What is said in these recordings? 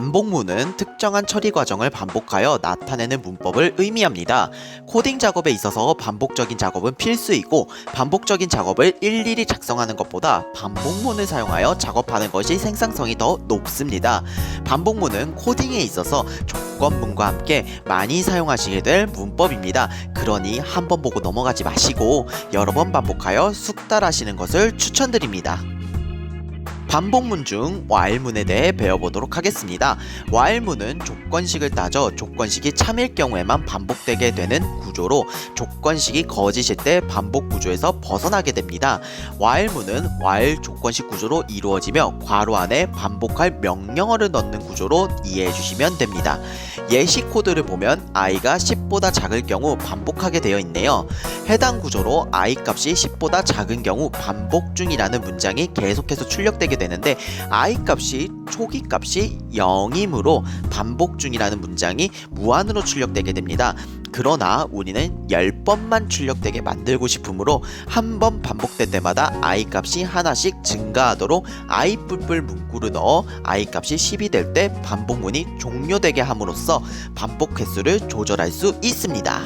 반복문은 특정한 처리 과정을 반복하여 나타내는 문법을 의미합니다. 코딩 작업에 있어서 반복적인 작업은 필수이고 반복적인 작업을 일일이 작성하는 것보다 반복문을 사용하여 작업하는 것이 생산성이 더 높습니다. 반복문은 코딩에 있어서 조건문과 함께 많이 사용하시게 될 문법입니다. 그러니 한 번 보고 넘어가지 마시고 여러 번 반복하여 숙달하시는 것을 추천드립니다. 반복문 중 while문에 대해 배워보도록 하겠습니다. while문은 조건식을 따져 조건식이 참일 경우에만 반복되게 되는 구조로 조건식이 거짓일 때 반복 구조에서 벗어나게 됩니다. while문은 while 조건식 구조로 이루어지며 괄호 안에 반복할 명령어를 넣는 구조로 이해해 주시면 됩니다. 예시 코드를 보면 i가 10보다 작을 경우 반복하게 되어 있네요. 해당 구조로 i 값이 10보다 작은 경우 반복 중이라는 문장이 계속해서 출력되게 되는데 i 값이 초기 값이 0이므로 반복 중이라는 문장이 무한으로 출력되게 됩니다. 그러나 우리는 10번만 출력되게 만들고 싶으므로 한 번 반복될 때마다 i 값이 하나씩 증가하도록 i 뿔뿔 문구를 넣어 i 값이 10이 될 때 반복문이 종료되게 함으로써 반복 횟수를 조절할 수 있습니다.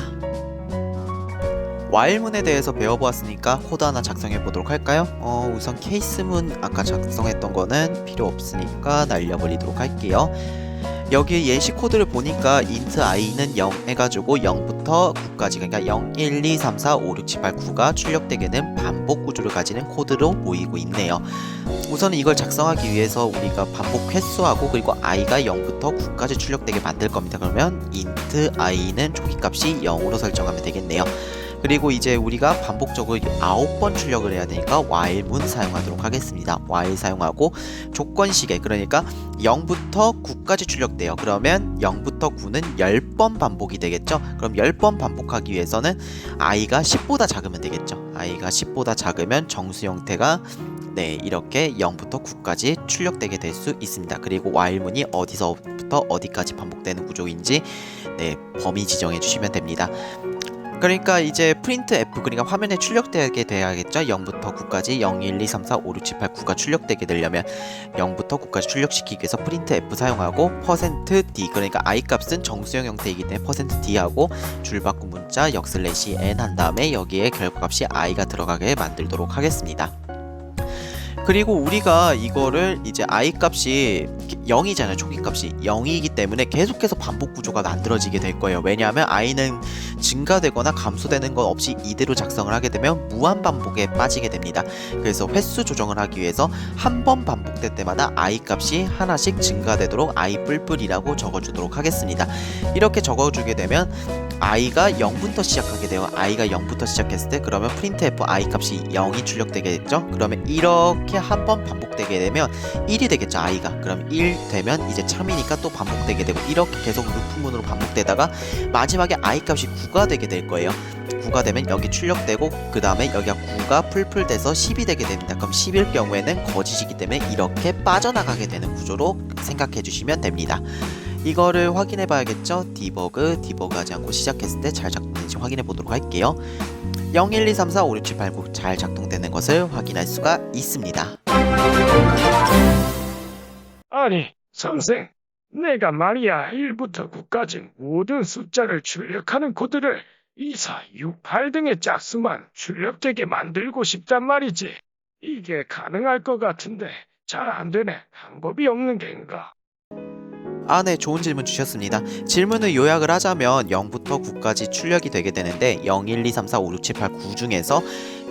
while문에 대해서 배워보았으니까 코드 하나 작성해 보도록 할까요? 우선 케이스문 아까 작성했던 거는 필요 없으니까 날려버리도록 할게요. 여기 예시 코드를 보니까 int i는 0 해가지고 0부터 9까지 그러니까 0, 1, 2, 3, 4, 5, 6, 7, 8, 9가 출력되게 된 반복 구조를 가지는 코드로 보이고 있네요. 우선 이걸 작성하기 위해서 우리가 반복 횟수하고 그리고 i가 0부터 9까지 출력되게 만들 겁니다. 그러면 int i는 초기 값이 0으로 설정하면 되겠네요. 그리고 이제 우리가 반복적으로 9번 출력을 해야 되니까 while문 사용하도록 하겠습니다. while 사용하고 조건식에 그러니까 0부터 9까지 출력돼요. 그러면 0부터 9는 10번 반복이 되겠죠. 그럼 10번 반복하기 위해서는 i가 10보다 작으면 되겠죠. i가 10보다 작으면 정수 형태가 이렇게 0부터 9까지 출력되게 될 수 있습니다. 그리고 while문이 어디서부터 어디까지 반복되는 구조인지 범위 지정해 주시면 됩니다. 그러니까 이제 printf 그러니까 화면에 출력되게 돼야겠죠. 0부터 9까지 0, 1, 2, 3, 4, 5, 6, 7, 8, 9가 출력되게 되려면 0부터 9까지 출력시키기 위해서 printf 사용하고 %d 그러니까 i 값은 정수형 형태이기 때문에 %d 하고 줄바꿈 문자 역/n 한 다음에 여기에 결과값이 i가 들어가게 만들도록 하겠습니다. 그리고 우리가 이거를 이제 i 값이 0이잖아요. 초기 값이 0이기 때문에 계속해서 반복 구조가 만들어지게 될 거예요. 왜냐하면 i는 증가되거나 감소되는 것 없이 이대로 작성을 하게 되면 무한 반복에 빠지게 됩니다. 그래서 횟수 조정을 하기 위해서 한 번 반복될 때마다 i 값이 하나씩 증가되도록 i 뿔뿔이라고 적어주도록 하겠습니다. 이렇게 적어주게 되면 i가 0부터 시작하게 돼요. i가 0부터 시작했을 때 그러면 printf i 값이 0이 출력되겠죠. 그러면 이렇게 한 번 반복되게 되면 1이 되겠죠. i가 그럼 1 되면 이제 참이니까 또 반복되게 되고 이렇게 계속 루프문으로 반복되다가 마지막에 i 값이 9가 되게 될 거예요. 9가 되면 여기 출력되고 그 다음에 여기가 9가 풀풀 돼서 10이 되게 됩니다. 그럼 10일 경우에는 거짓이기 때문에 이렇게 빠져나가게 되는 구조로 생각해 주시면 됩니다. 이거를 확인해 봐야겠죠. 디버그하지 않고 시작했을 때 잘 작동되는지 확인해 보도록 할게요. 0, 1, 2, 3, 4, 5, 6, 7, 8, 9 잘 작동되는 것을 확인할 수가 있습니다. 아니, 선생, 내가 말이야 1부터 9까지 모든 숫자를 출력하는 코드를 2, 4, 6, 8 등의 짝수만 출력되게 만들고 싶단 말이지. 이게 가능할 것 같은데 잘 안 되네. 방법이 없는 겐가? 네, 좋은 질문 주셨습니다. 질문을 요약을 하자면 0부터 9까지 출력이 되게 되는데 0, 1, 2, 3, 4, 5, 6, 7, 8, 9 중에서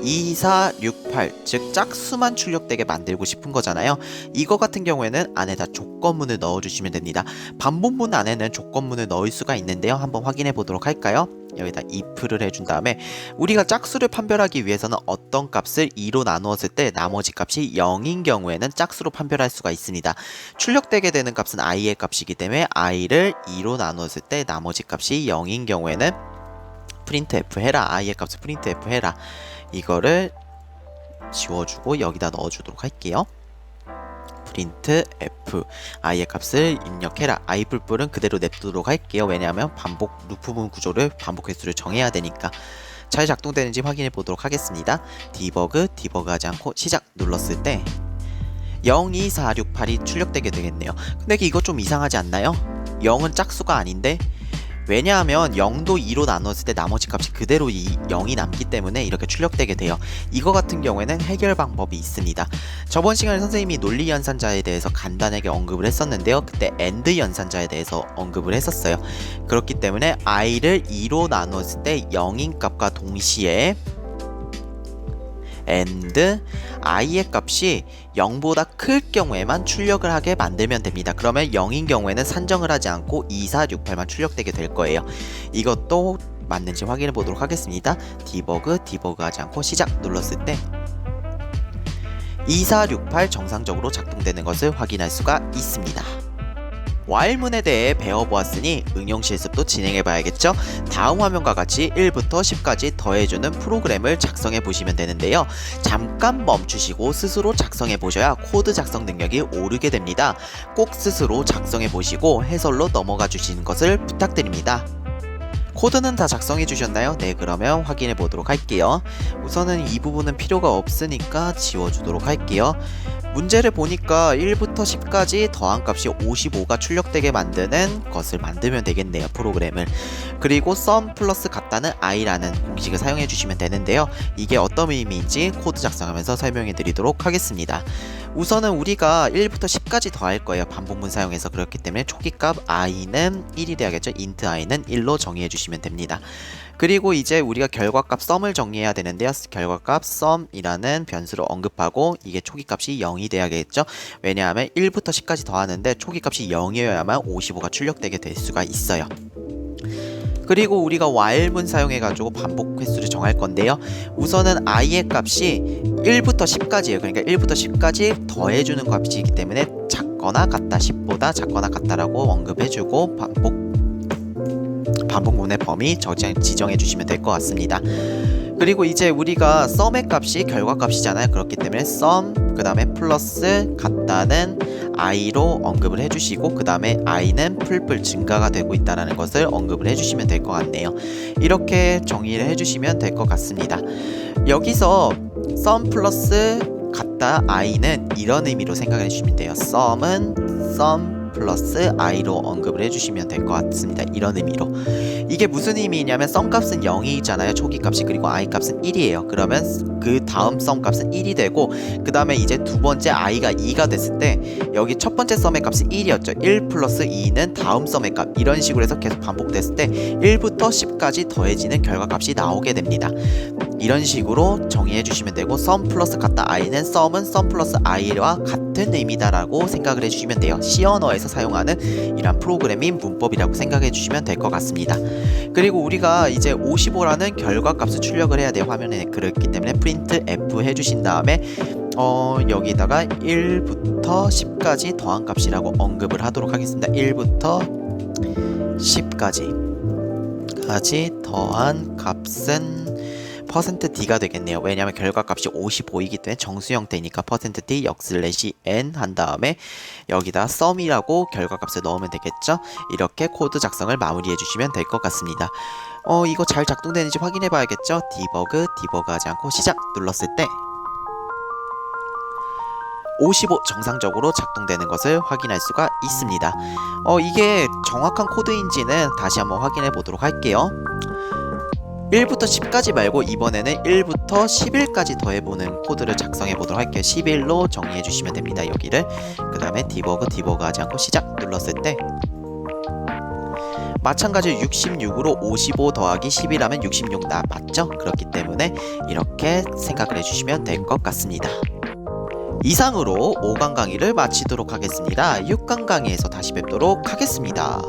2, 4, 6, 8, 즉 짝수만 출력되게 만들고 싶은 거잖아요. 이거 같은 경우에는 안에다 조건문을 넣어주시면 됩니다. 반복문 안에는 조건문을 넣을 수가 있는데요. 한번 확인해 보도록 할까요? 여기다 if를 해준 다음에 우리가 짝수를 판별하기 위해서는 어떤 값을 2로 나누었을 때 나머지 값이 0인 경우에는 짝수로 판별할 수가 있습니다. 출력되게 되는 값은 i의 값이기 때문에 i를 2로 나누었을 때 나머지 값이 0인 경우에는 printf 해라. i의 값을 printf 해라. 이거를 지워주고 여기다 넣어주도록 할게요. printf i의 값을 입력해라. i 뿔뿔은 그대로 냅두도록 할게요. 왜냐하면 반복 루프문 구조를 반복 횟수를 정해야 되니까. 잘 작동되는지 확인해 보도록 하겠습니다. 디버그하지 않고 시작 눌렀을 때 0, 2, 4, 6, 8이 출력되게 되겠네요. 근데 이거 좀 이상하지 않나요? 0은 짝수가 아닌데? 왜냐하면 0도 2로 나눴을 때 나머지 값이 그대로 0이 남기 때문에 이렇게 출력되게 돼요. 이거 같은 경우에는 해결 방법이 있습니다. 저번 시간에 선생님이 논리 연산자에 대해서 간단하게 언급을 했었는데요. 그때 AND 연산자에 대해서 언급을 했었어요. 그렇기 때문에 i를 2로 나눴을 때 0인 값과 동시에 AND i의 값이 0보다 클 경우에만 출력을 하게 만들면 됩니다. 그러면 0인 경우에는 산정을 하지 않고 2, 4, 6, 8만 출력되게 될 거예요. 이것도 맞는지 확인해 보도록 하겠습니다. 디버그 하지 않고 시작 눌렀을 때 2, 4, 6, 8 정상적으로 작동되는 것을 확인할 수가 있습니다. while문에 대해 배워보았으니 응용 실습도 진행해 봐야겠죠? 다음 화면과 같이 1부터 10까지 더해주는 프로그램을 작성해 보시면 되는데요. 잠깐 멈추시고 스스로 작성해 보셔야 코드 작성 능력이 오르게 됩니다. 꼭 스스로 작성해 보시고 해설로 넘어가 주시는 것을 부탁드립니다. 코드는 다 작성해 주셨나요? 네, 그러면 확인해 보도록 할게요. 우선은 이 부분은 필요가 없으니까 지워주도록 할게요. 문제를 보니까 1부터 10까지 더한 값이 55가 출력되게 만드는 것을 만들면 되겠네요. 프로그램을. 그리고 sum 플러스 같다는 i라는 공식을 사용해 주시면 되는데요. 이게 어떤 의미인지 코드 작성하면서 설명해 드리도록 하겠습니다. 우선은 우리가 1부터 10까지 더할 거예요. 반복문 사용해서. 그렇기 때문에 초기값 i는 1이 돼야겠죠. int i는 1로 정의해 주시면 됩니다. 그리고 이제 우리가 결과값 sum을 정리해야 되는데요. 결과값 sum이라는 변수를 언급하고 이게 초기값이 0이 돼야겠죠. 왜냐하면 1부터 10까지 더하는데 초기값이 0이어야만 55가 출력되게 될 수가 있어요. 그리고 우리가 while문 사용해가지고 반복 횟수를 정할 건데요. 우선은 i의 값이 1부터 10까지예요. 그러니까 1부터 10까지 더해주는 값이기 때문에 작거나 같다, 10보다 작거나 같다라고 언급해주고 반복문의 범위 지정해 주시면 될 것 같습니다. 그리고 이제 우리가 sum의 값이 결과값이잖아요. 그렇기 때문에 sum 그 다음에 플러스 같다는 i로 언급을 해주시고 그 다음에 i는 풀풀 증가가 되고 있다는 것을 언급을 해주시면 될 것 같네요. 이렇게 정의를 해주시면 될 것 같습니다. 여기서 sum 플러스 같다 i는 이런 의미로 생각해 주시면 돼요. sum은 sum 플러스 i로 언급을 해주시면 될 것 같습니다. 이런 의미로. 이게 무슨 의미냐면 sum 값은 0이잖아요. 초기 값이. 그리고 i 값은 1이에요. 그러면 그 다음 sum 값은 1이 되고 그 다음에 이제 두 번째 i가 2가 됐을 때 여기 첫 번째 sum의 값이 1이었죠. 1 플러스 2는 다음 sum의 값. 이런 식으로 해서 계속 반복됐을 때 1부터 10까지 더해지는 결과값이 나오게 됩니다. 이런 식으로 정의해 주시면 되고 sum 플러스 같다 i는 sum은 sum 플러스 i와 같은 의미다라고 생각을 해주시면 돼요. C 언어에서 사용하는 이런 프로그래밍 문법이라고 생각해 주시면 될 것 같습니다. 그리고 우리가 이제 55라는 결과값을 출력을 해야 돼요. 화면에. 그렇기 때문에 print f 해주신 다음에 여기다가 1부터 10까지 더한 값이라고 언급을 하도록 하겠습니다. 1부터 10까지 더한 값은 %d가 되겠네요. 왜냐하면 결과값이 55이기 때문에 정수 형태니까 %d n 한 다음에 여기다 sum이라고 결과값을 넣으면 되겠죠. 이렇게 코드 작성을 마무리해 주시면 될 것 같습니다. 이거 잘 작동되는지 확인해 봐야겠죠. 디버그 하지 않고 시작 눌렀을 때 55 정상적으로 작동되는 것을 확인할 수가 있습니다. 이게 정확한 코드인지는 다시 한번 확인해 보도록 할게요. 1부터 10까지 말고 이번에는 1부터 11까지 더해보는 코드를 작성해 보도록 할게요. 11로 정리해 주시면 됩니다. 여기를. 그 다음에 디버그 하지 않고 시작 눌렀을 때 마찬가지로 66으로 55 더하기 11하면 66 맞죠? 그렇기 때문에 이렇게 생각을 해주시면 될 것 같습니다. 이상으로 5강 강의를 마치도록 하겠습니다. 6강 강의에서 다시 뵙도록 하겠습니다.